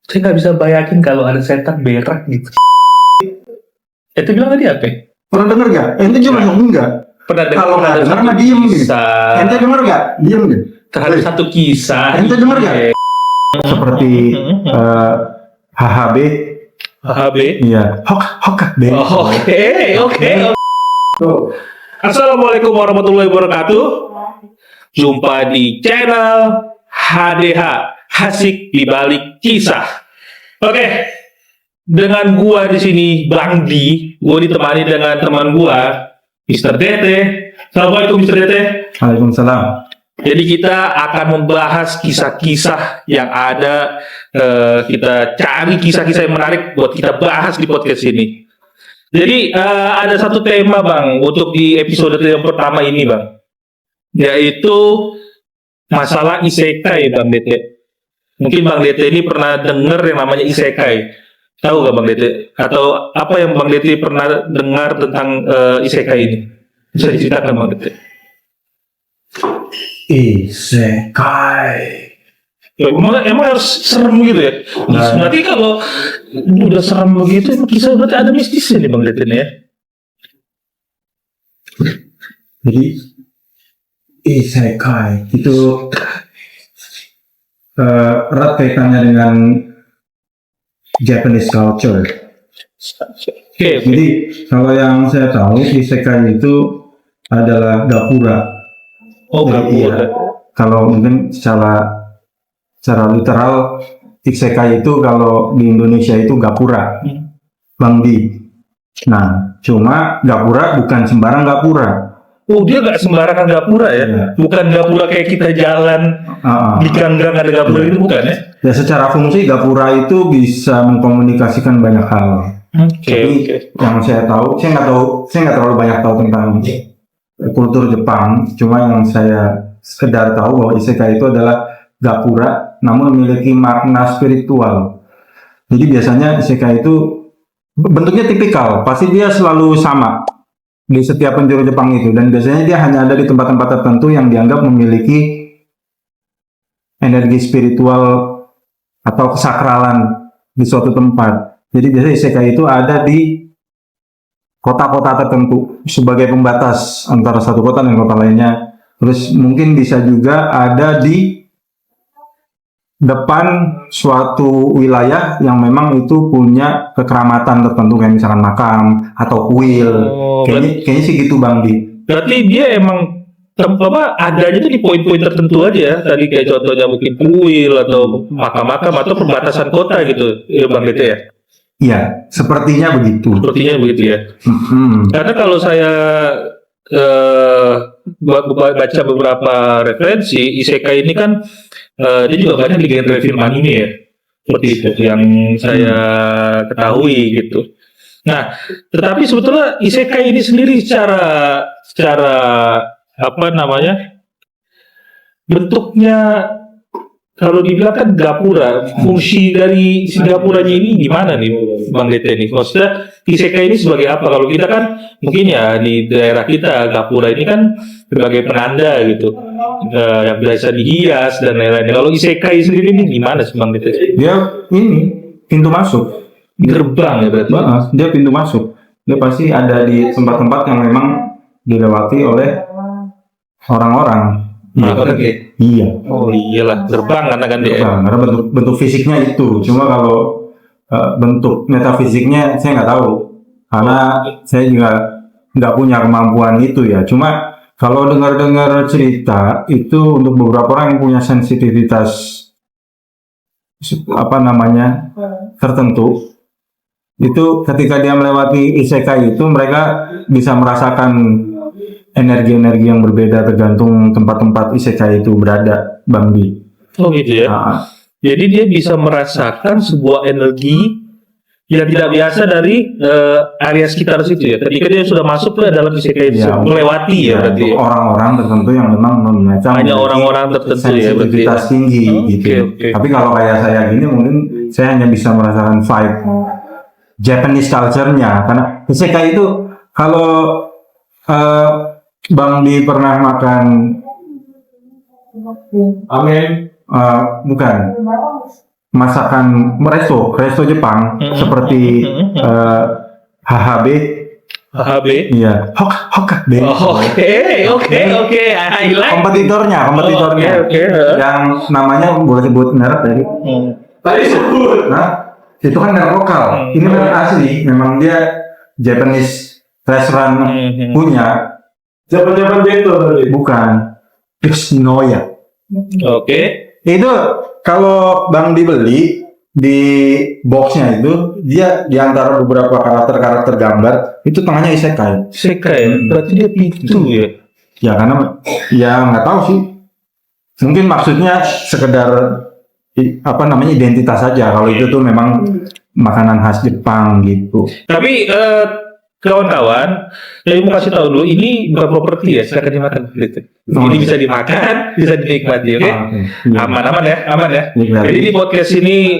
Saya nggak bisa bayangin kalau ada setan berak gitu. Itu bilang tadi apa? Pernah denger gak? Ente juga enggak? Pernah dengar Kalau nggak denger mah diem gitu. Ente denger gak? Diem gitu. Terhadap satu kisah. Ente denger gak? Seperti HHB. HHB. Iya. Hokab. Oke. Assalamualaikum warahmatullahi wabarakatuh. Jumpa di channel HDH, Hasik di Balik Kisah. Oke. Dengan gua di sini Bang Di, gua ditemani dengan teman gua Mr. Dete. Assalamualaikum Mr. Dete. Waalaikumsalam. Jadi kita akan membahas kisah-kisah yang ada. Kita cari kisah-kisah yang menarik buat kita bahas di podcast ini. Jadi ada satu tema Bang untuk di episode yang pertama ini Bang, yaitu masalah isekai Bang Dete. Mungkin Bang Dete ini pernah dengar yang namanya isekai. Tahu gak Bang Dete? Atau apa yang Bang Dete pernah dengar tentang isekai ini? Bisa diceritakan Bang Dete? Isekai. Emang harus serem gitu ya? Nah. Berarti kalau udah serem begitu, emang kisah berarti ada mistisnya nih Bang Dete nih ya? Jadi isekai itu erat kaitannya dengan Japanese culture. Oke. Jadi kalau yang saya tahu isekai itu adalah gapura. Oh, Jadi, gapura. kalau mungkin secara literal isekai itu kalau di Indonesia itu gapura, Bang Di. Nah, cuma gapura bukan sembarang gapura. Oh, dia nggak sembarangan gapura ya? Iya. Bukan gapura kayak kita jalan di gang-gang ada gapura itu bukan ya? Ya secara fungsi gapura itu bisa mengkomunikasikan banyak hal. Tapi yang saya tahu, saya nggak terlalu banyak tahu tentang kultur Jepang. Cuma yang saya sekedar tahu bahwa isekai itu adalah gapura, namun memiliki makna spiritual. Jadi biasanya isekai itu bentuknya tipikal, pasti dia selalu sama di setiap penjuru Jepang itu, dan biasanya dia hanya ada di tempat-tempat tertentu yang dianggap memiliki energi spiritual atau kesakralan di suatu tempat. Jadi biasanya isekai itu ada di kota-kota tertentu sebagai pembatas antara satu kota dan kota lainnya. Terus mungkin bisa juga ada di depan suatu wilayah yang memang itu punya kekeramatan tertentu, kayak misalkan makam atau kuil. Kayaknya sih gitu Bang Di. Berarti dia emang adanya tuh di poin-poin tertentu aja ya. Tadi kayak contohnya mungkin kuil atau makam-makam atau perbatasan kota gitu ya Bang Dete ya? Iya, sepertinya begitu. Sepertinya begitu ya. Karena kalau saya baca beberapa referensi, isekai ini kan dia juga banyak di genre film anime ya, seperti itu yang saya ketahui gitu. Nah, tetapi sebetulnya isekai ini sendiri secara apa namanya, bentuknya kalau dibilang kan gapura, fungsi dari si gapuranya ini gimana nih Bang Dete nih? Maksudnya isekai ini sebagai apa? Kalau kita kan mungkin ya di daerah kita gapura ini kan sebagai penanda gitu, yang biasa dihias dan lain-lain. Kalau isekai sendiri ini gimana sih Bang Dete? Dia ini pintu masuk, Gerbang ya berarti? dia pintu masuk. Dia pasti ada di tempat-tempat yang memang dilewati oleh orang-orang. Iya. Oh iyalah, gerbang kan dia. Karena bentuk fisiknya itu. Cuma kalau bentuk metafisiknya saya nggak tahu, karena saya juga nggak punya kemampuan itu ya. Cuma kalau dengar cerita itu untuk beberapa orang yang punya sensitivitas tertentu, itu ketika dia melewati isekai itu mereka bisa merasakan energi-energi yang berbeda tergantung tempat-tempat isekai itu berada, Bang Di. Oh gitu ya. Jadi dia bisa merasakan sebuah energi yang tidak biasa dari area sekitar situ ya. Ketika dia sudah masuk ke dalam isekai itu, melewati ya berarti. Orang-orang tertentu yang memang mereka hanya orang-orang tertentu ya berarti. Sensitivitas tinggi gitu. Tapi kalau kayak saya gini mungkin saya hanya bisa merasakan vibe Japanese culture-nya, karena isekai itu kalau Bang Di pernah makan bukan masakan resto Jepang seperti HHB, iya, Hokkabe. Oke. I like. Kompetitornya, Oke. yang namanya boleh sebut merek tadi. Tadi sebut. Nah, itu kan merek lokal. Ini merek asli. Memang dia Japanese restaurant punya. Japan itu tadi. Bukan. Yoshinoya. Oke. Itu kalau Bang dibeli di boxnya itu dia diantara beberapa karakter gambar itu tengahnya isekai. Berarti dia pintu ya. Ya karena ya nggak tahu sih. Mungkin maksudnya sekedar identitas saja. Kalau itu tuh memang makanan khas Jepang gitu. Tapi kawan-kawan, saya mau kasih tahu dulu, ini bukan properti ya, silakan dimakan. Ini bisa dimakan, bisa dinikmati, oke? Aman ya. Jadi di podcast ini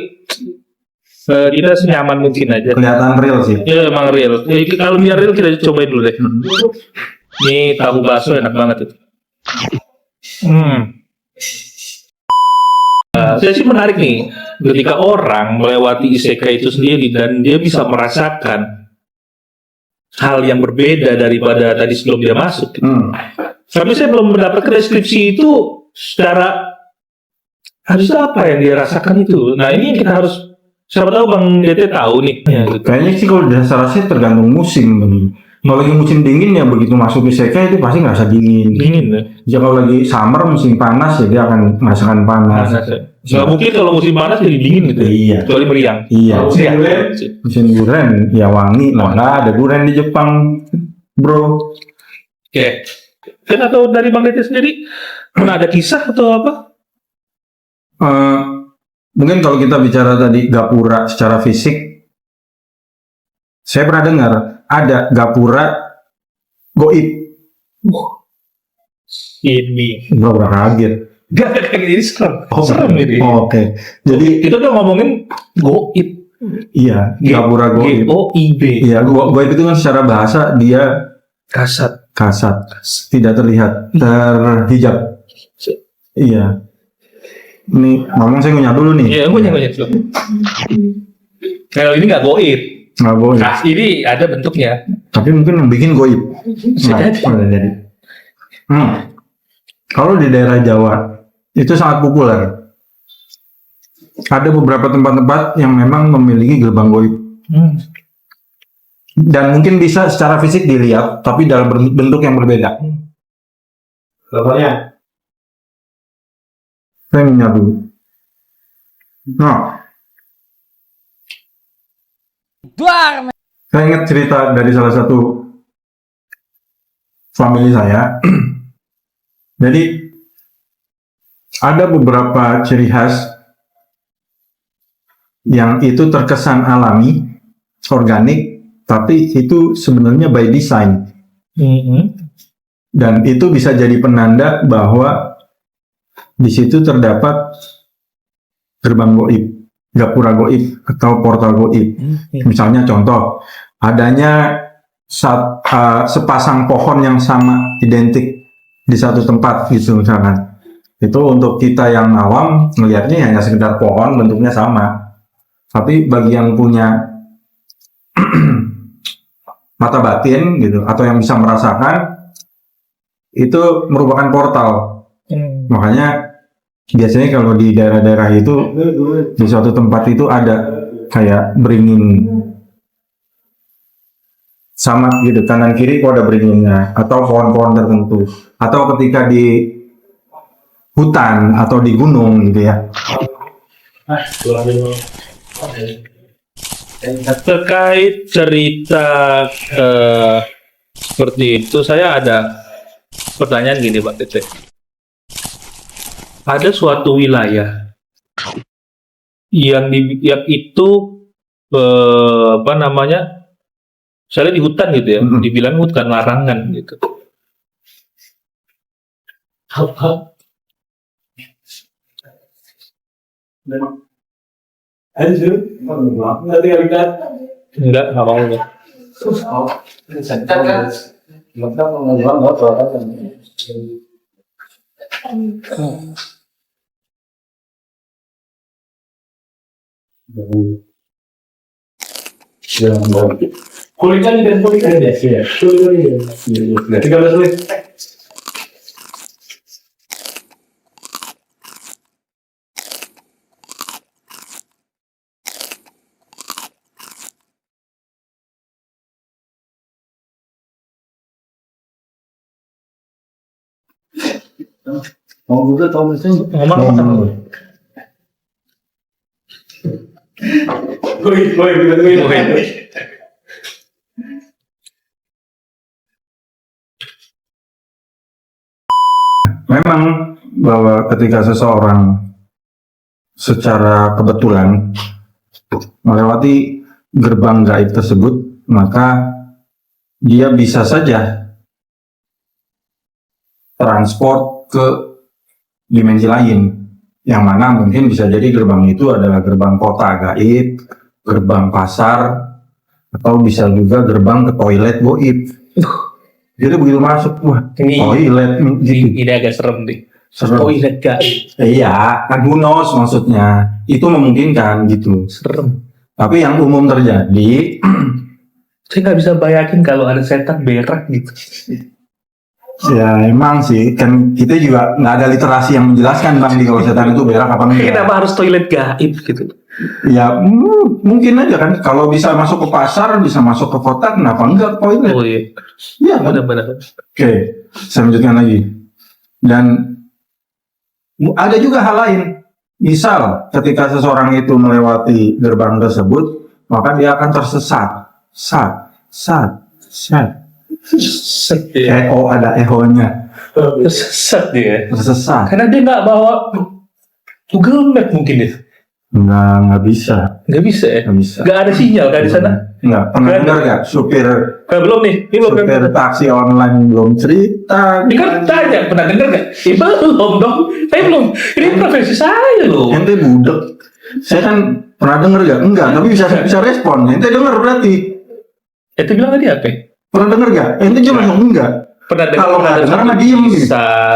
kita senyaman mungkin aja. Kelihatan real sih. Ya emang real. Kalau biar real kita cobain dulu deh. Ini tahu bakso enak banget itu. Saya sih menarik nih, ketika orang melewati isekai itu sendiri dan dia bisa merasakan hal yang berbeda daripada tadi sebelum dia masuk. Tapi saya belum mendapatkan deskripsi itu secara harus apa yang dia rasakan itu. Nah ini yang kita harus, siapa tahu Bang DT tahu nih. Ya, gitu. Kayaknya sih kalau dasar rasanya tergantung musim. Kalau lagi musim dingin ya begitu masuk isekai itu pasti ngerasa dingin. Ya kalau lagi summer musim panas ya dia akan merasakan panas. Nggak mungkin kalau musim panas jadi dingin gitu. Iya. Kecuali meriang. Iya. Musim durian ya wangi lah. Nggak ada durian di Jepang, bro. Oke. Kan atau dari Bang Dete sendiri pernah ada kisah atau apa? Mungkin kalau kita bicara tadi gapura secara fisik, saya pernah dengar ada gapura goib. Ini. Gak pernah kaget. Gak kayak gini serem. Serem ini. Oke. Jadi kita udah ngomongin goib. Iya, gapura goib. Goib. Iya, goib itu kan secara bahasa dia kasat, tidak terlihat, terhijab. Iya. Ini ngomong saya ngunyah dulu nih. Iya, ngunyah dulu. Kalau ini nggak goib. Nggak goib. Nah, ini ada bentuknya. Tapi mungkin yang bikin goib. Jadi. Kalau di daerah Jawa itu sangat populer. Ada beberapa tempat-tempat yang memang memiliki gerbang goib. Dan mungkin bisa secara fisik dilihat, tapi dalam bentuk yang berbeda. Contohnya? Saya ngunyah dulu. Nah, saya ingat cerita dari salah satu family saya. Jadi ada beberapa ciri khas yang itu terkesan alami, organik, tapi itu sebenarnya by design. Dan itu bisa jadi penanda bahwa di situ terdapat gerbang goib, gapura goib atau portal goib. Misalnya contoh, adanya sepasang pohon yang sama, identik di satu tempat gitu misalkan. Itu untuk kita yang awam melihatnya hanya sekedar pohon, bentuknya sama. Tapi bagi yang punya mata batin gitu atau yang bisa merasakan, itu merupakan portal. Makanya biasanya kalau di daerah-daerah itu di suatu tempat itu ada kayak beringin sama gitu, kanan kiri kok ada beringinnya, atau pohon-pohon tertentu, atau ketika di hutan atau di gunung gitu ya. Terkait cerita seperti itu, saya ada pertanyaan gini Pak Tete. Ada suatu wilayah yang itu apa namanya, misalnya di hutan gitu ya, dibilang hutan larangan gitu. Enggak mau. Kulit kan ya. Kulit kan ya. 13 menit. Mau juga tahu mesin. Ngomong. Memang bahwa ketika seseorang secara kebetulan melewati gerbang gaib tersebut, maka dia bisa saja transport ke dimensi lain, yang mana mungkin bisa jadi gerbang itu adalah gerbang kota gaib, gerbang pasar, atau bisa juga gerbang ke toilet goib. Jadi begitu masuk, wah, toilet gitu. Ini agak serem nih. Serem. Toilet gak? Iya, kan who knows maksudnya. Itu memungkinkan gitu. Serem. Tapi yang umum terjadi, Saya nggak bisa bayangin kalau ada setan berak gitu. ya emang sih, kan kita juga nggak ada literasi yang menjelaskan bang di kalau setan itu berak apa enggak. Kenapa harus toilet gaib gitu? Ya mungkin aja kan, kalau bisa masuk ke pasar, bisa masuk ke kota, kenapa enggak ke toilet? Oh iya, Iya kan? benar-benar. Oke, saya lanjutkan lagi. Dan ada juga hal lain. Misal ketika seseorang itu melewati gerbang tersebut, maka dia akan tersesat. Set. Set dia. Ada ehonya. Sesat dia. Tersesat. Karena dia nggak bawa Google Map mungkin ya. Nggak bisa. Nggak bisa ya. Nggak bisa. Nggak ada sinyal kan di sana. Nggak. Pernah dengar nggak? Supir Belum nih. Ini belum. supir taksi online belum cerita. Ini kan tanya, pernah dengar nggak? Belum dong. Saya belum. Ini profesi saya loh. Ente budek. Saya kan pernah dengar nggak? Enggak. Tapi bisa respon. Ente dengar berarti. Itu bilang tadi apa? Pernah denger gak? Ente juga langsung enggak. Pernah dengar Kalau nggak denger mah diem gitu.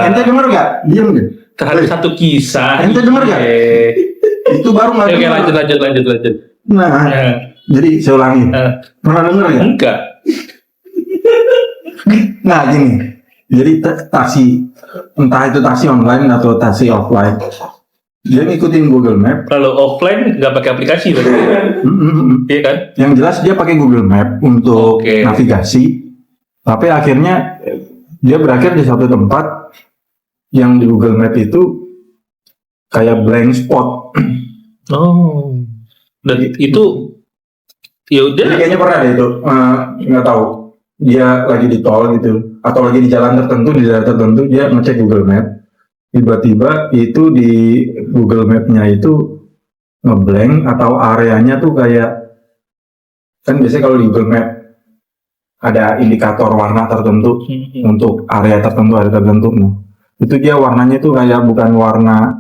Ente denger gak? Diem gitu. terhadap satu kisah. Ente denger gak? Itu baru nggak Oke, denger. lanjut. Nah, Ya. jadi saya ulangi. Pernah denger gak? Enggak. Nah gini. Jadi taksi, entah itu taksi online atau taksi offline, dia ngikutin Google Map. Kalau offline nggak pakai aplikasi berarti. Iya kan? Yang jelas dia pakai Google Map untuk Oke. navigasi. Tapi akhirnya dia berakhir di satu tempat yang di Google Map itu kayak blank spot. Oh. Dan itu ya Jadi udah. kayaknya pernah deh itu, nggak tahu. Dia lagi di tol gitu, atau lagi di jalan tertentu, di daerah tertentu, dia ngecek Google Map. Tiba-tiba itu di Google Map-nya itu ngeblank atau areanya tuh kayak, kan biasanya kalau di Google Map ada indikator warna tertentu untuk area tertentu. Nah, itu dia warnanya tuh kayak bukan warna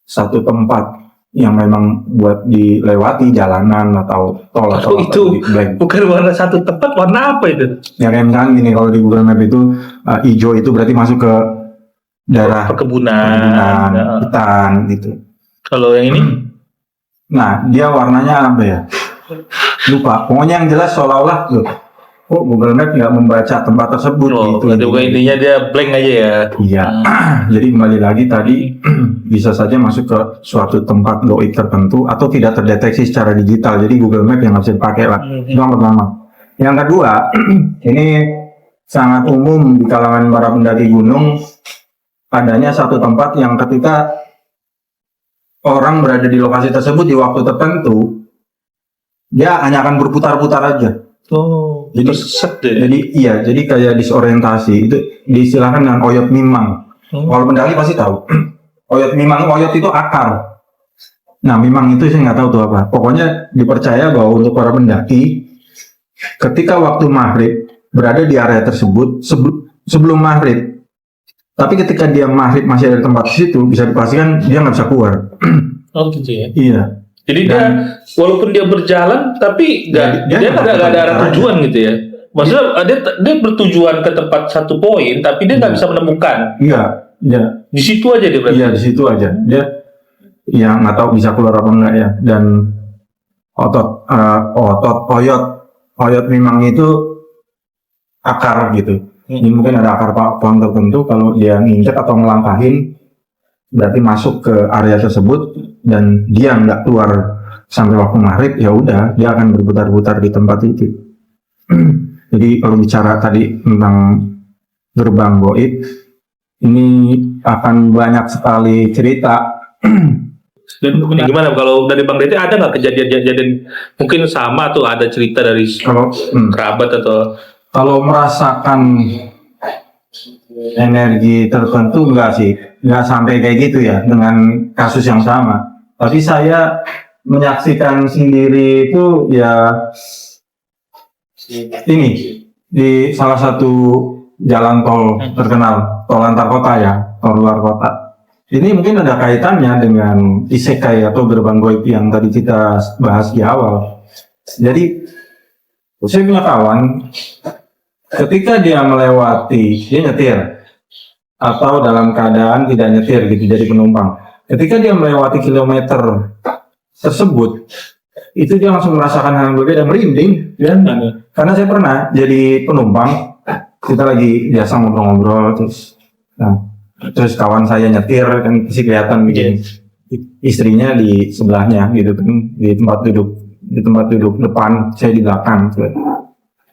satu tempat yang memang buat dilewati jalanan atau tol atau itu di blank. bukan warna satu tempat, warna apa itu? Ya kan gini, kalau di Google Map itu hijau itu berarti masuk ke daerah Perkebunan. Ya. hutan gitu. Kalau yang ini Nah, dia warnanya apa ya? Lupa. Pokoknya yang jelas seolah-olah tuh, Google Map nggak membaca tempat tersebut gitu. berarti bukan intinya dia blank aja ya. Iya. Jadi kembali lagi tadi bisa saja masuk ke suatu tempat goib tertentu atau tidak terdeteksi secara digital. Jadi Google Map yang nggak bisa dipakai lah. Itu yang pertama. Yang kedua, ini sangat umum di kalangan para pendaki gunung, adanya satu tempat yang ketika orang berada di lokasi tersebut di waktu tertentu, dia hanya akan berputar-putar aja. Oh, Jadi- set deh. Jadi kayak disorientasi. Itu diistilahkan dengan oyot mimang. Kalau pendaki pasti tahu. Oyot itu akar. Nah, mimang itu saya nggak tahu tuh apa. Pokoknya dipercaya bahwa untuk para pendaki, ketika waktu maghrib berada di area tersebut sebelum maghrib. Tapi ketika dia maghrib masih ada di tempat situ, bisa dipastikan dia nggak bisa keluar. Oh gitu ya. Iya. Jadi dia walaupun dia berjalan tapi Dia dia nggak ada nggak arah tujuan gitu ya. Maksudnya dia bertujuan ke tempat satu poin tapi dia nggak bisa menemukan. Iya. Di situ aja dia berarti. Iya, di situ aja. Dia yang nggak tahu bisa keluar apa enggak ya. Dan oyot memang itu akar gitu. Ini mungkin ada akar pohon tertentu, kalau dia nginjek atau ngelangkahin berarti masuk ke area tersebut dan dia nggak keluar sampai waktu maghrib, ya udah dia akan berputar-putar di tempat itu. Jadi kalau bicara tadi tentang gerbang goib, ini akan banyak sekali cerita. Dan gimana kalau dari Bang Dete, ada nggak kejadian mungkin sama tuh, ada cerita dari Kalau kerabat atau kalau merasakan energi tertentu enggak sih, enggak sampai kayak gitu ya dengan kasus yang sama. Tapi saya menyaksikan sendiri itu ya ini di salah satu jalan tol terkenal, tol antar kota ya, tol luar kota. Ini mungkin ada kaitannya dengan isekai atau gerbang goib yang tadi kita bahas di awal. Jadi saya punya kawan, ketika dia nyetir atau dalam keadaan tidak nyetir gitu jadi penumpang, ketika dia melewati kilometer tersebut, itu dia langsung merasakan hal yang berbeda, merinding ya. Karena saya pernah jadi penumpang, kita lagi biasa ngobrol-ngobrol, terus kawan saya nyetir kan pasti kelihatan begini, istrinya di sebelahnya gitu kan, di tempat duduk depan, saya di belakang.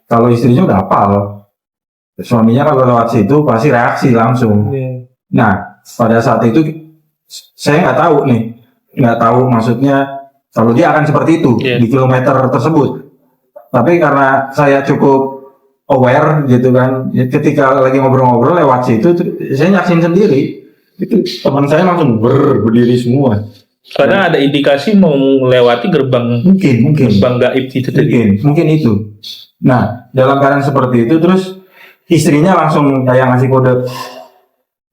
Kalau istrinya udah hafal, suaminya kalau lewat situ pasti reaksi langsung. Nah, pada saat itu saya nggak tahu maksudnya kalau dia akan seperti itu di kilometer tersebut. Tapi karena saya cukup aware gitu kan, ketika lagi ngobrol-ngobrol lewat situ, saya nyaksin sendiri. Itu teman saya langsung berdiri semua. karena ada indikasi mau melewati gerbang Mungkin gerbang gaib itu tadi. mungkin itu. Nah, dalam keadaan seperti itu terus istrinya langsung kayak ngasih kode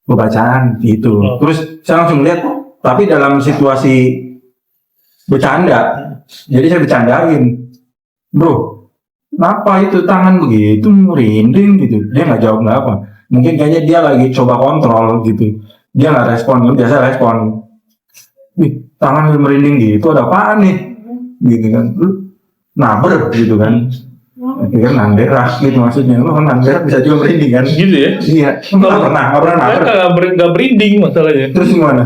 pembacaan gitu. Terus saya langsung lihat, tapi dalam situasi bercanda. Jadi saya bercandain, bro, kenapa itu tangan begitu merinding gitu? Dia nggak jawab nggak apa. Mungkin kayaknya dia lagi coba kontrol gitu. Dia nggak respon, biasa respon. Nih, tangan merinding gitu, ada apaan nih? Gitu kan, naber gitu kan. Kan nanderak gitu maksudnya, lu kan nanderak bisa juga merinding kan? Gitu ya? Iya, nggak pernah naber. Nggak berinding masalahnya. Terus gimana?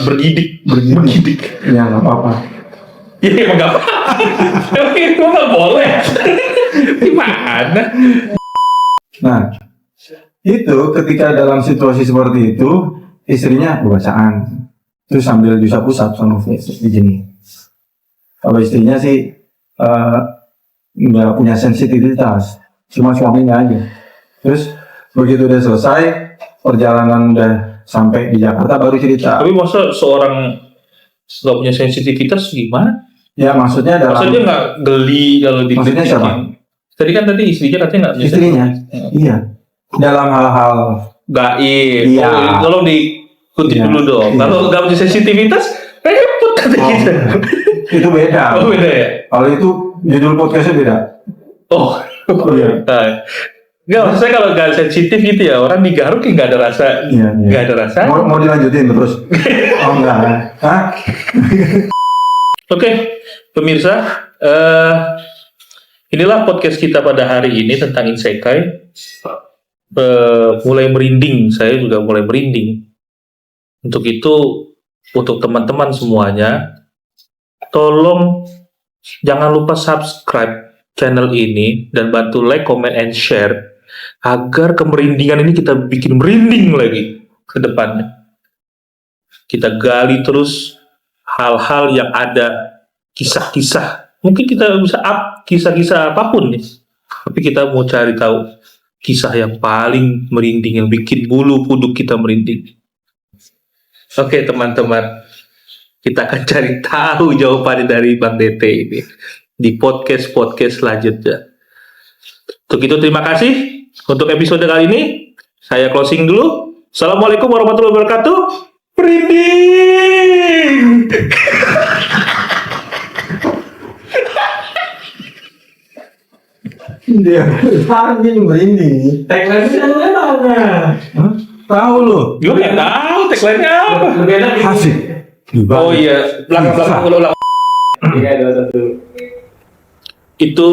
Bergidik. Ya nggak apa-apa. Ya emang nggak apa-apa. Itu nggak boleh. Gimana? Nah, itu ketika dalam situasi seperti itu, istrinya bacaan, terus sambil diusap-usap sama begini. Kalau istrinya sih nggak punya sensitivitas, cuma suaminya aja. Terus begitu udah selesai, perjalanan udah sampai di Jakarta baru cerita. Tapi masa seorang nggak punya sensitivitas gimana? Ya maksudnya dalam. Maksudnya nggak geli kalau di. Maksudnya siapa? Tadi kan istrinya katanya nggak punya Istrinya, iya. Dalam hal-hal gaib. Iya. Oh, tolong dikutip Iya. dulu dong. Iya. Kalau nggak punya sensitivitas, repot kata kita. itu beda. Oh beda ya? Kalau itu judul podcastnya beda. Oh. Iya. Nggak, maksud saya kalau nggak sensitif gitu ya, orang digaruk kayak nggak ada rasa, Iya. nggak ada rasa. Mau dilanjutin terus? Oh enggak. Hah? Oke, pemirsa, inilah podcast kita pada hari ini tentang isekai. Mulai merinding, saya juga mulai merinding. Untuk itu, untuk teman-teman semuanya, tolong jangan lupa subscribe channel ini dan bantu like, comment, and share agar kemerindingan ini kita bikin merinding lagi ke depannya. Kita gali terus hal-hal yang ada, kisah-kisah. Mungkin kita bisa up kisah-kisah apapun nih. Tapi kita mau cari tahu kisah yang paling merinding, yang bikin bulu kuduk kita merinding. Oke teman-teman, kita akan cari tahu jawabannya dari Bang Dete ini di podcast-podcast selanjutnya. Untuk itu terima kasih untuk episode kali ini. Saya closing dulu. Assalamualaikum warahmatullahi wabarakatuh. Merinding. Dia sekarang ini merinding. Tagline-nya mana? Tahu lu? Gue nggak tahu tagline-nya apa. Berbeda Asik. Oh iya, belakang ulang. Tiga, dua, satu. Itu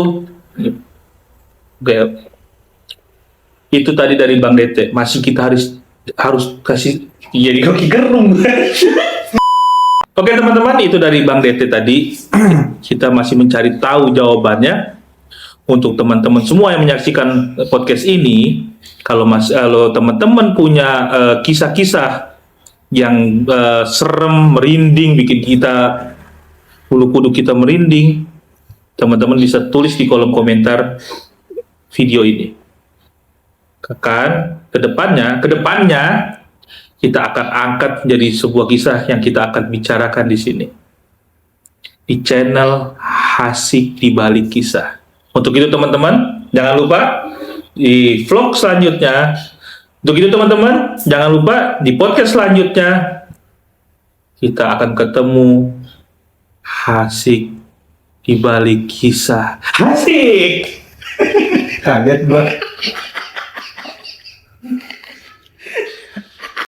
kayak itu tadi dari Bang Dete. Masih kita harus kasih jadi koki gerung. Oke teman-teman, itu dari Bang Dete tadi. Kita masih mencari tahu jawabannya. Untuk teman-teman semua yang menyaksikan podcast ini, kalau teman-teman punya kisah-kisah yang serem, merinding, bikin kita bulu kuduk kita merinding, teman-teman bisa tulis di kolom komentar video ini. Kedepannya kita akan angkat menjadi sebuah kisah yang kita akan bicarakan di sini di channel Hasik di Balik Kisah. Untuk itu teman-teman, jangan lupa di vlog selanjutnya. Untuk itu teman-teman, jangan lupa di podcast selanjutnya kita akan ketemu Hasik di Balik Kisah. Hasik. Kaget gua.